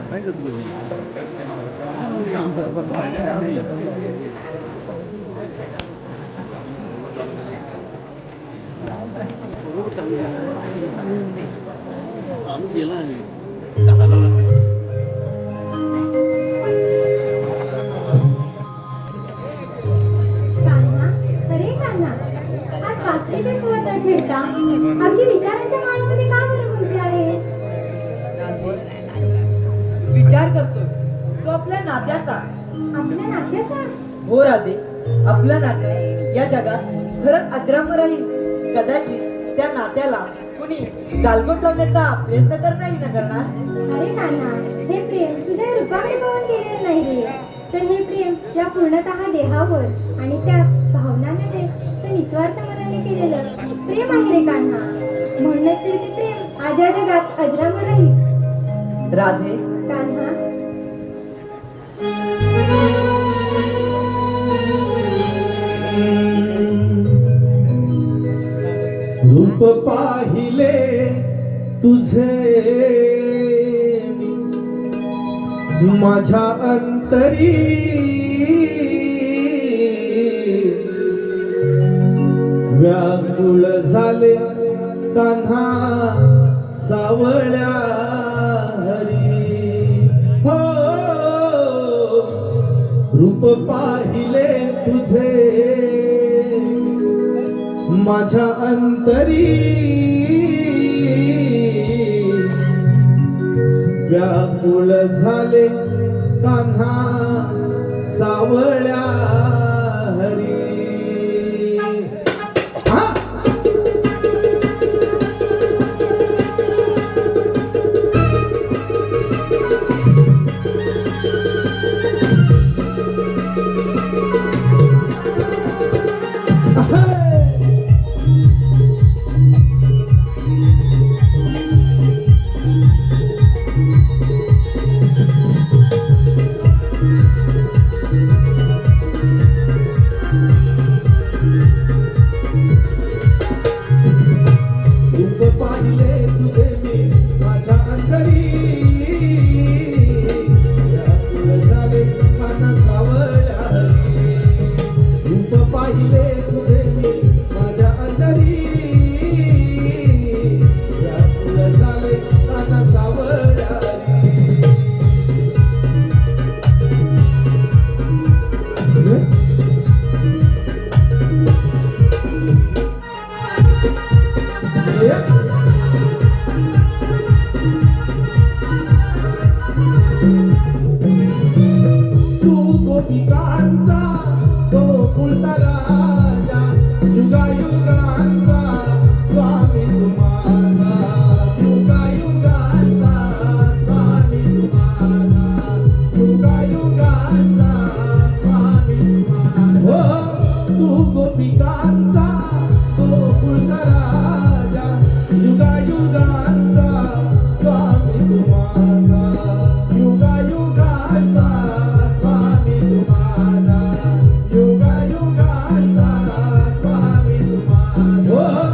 अगदी विचारांच्या माळेमध्ये का बरं गुंतले आहे? विचार करतो तो आपल्या नात्याचा. आपल्या नात्याचा? हो राजे, आपलं नातं या जगात खरंच अजरामर राहील. कदाचित त्या नात्याला कुणी गालबोट लावण्याचा प्रयत्न तर नाही ना करणार. अरे कान्हा, हे प्रेम तुझ्या रूपाकडे पाहून केलेलं नाही रे, तर हे प्रेम या पूर्णतः देहावर आणि त्या भावनांमध्ये तर निस्वार्थ मनाने केलेलं प्रेम आहे रे कान्हा. म्हणूनच तरी ते प्रेम आजच्या जगात अजरामर राहील. राधे, कान्हा, रूप पाहिले तुझे माझ्या अंतरी, व्याकुळ झाले कान्हा सावळ्या हरी. हो, रूप पाहिले तुझे माझ्या अंतरी, व्याकुळ झाले कान्हा सावळ्या हरी. गोपिकांचा तो कुलता राजा, युगायुगांचा स्वामी तुम्हाला, युगायुगांचा स्वामी तुम्हाला, युगायुगांचा स्वामी तुम्हाला. हो, तू गोपिकांचा तो कुलता राजा, युगायुगांचा स्वामी तुम्हाला, युगायुगांचा स्वामी तुम्हाला, युगायुगांचा स्वामी तुम्हाला.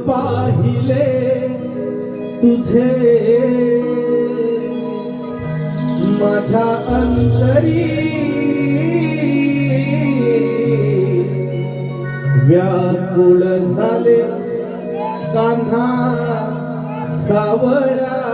पाहिले तुझे माझ्या अंतरी व्याकुळ झाले कान्हा सावळा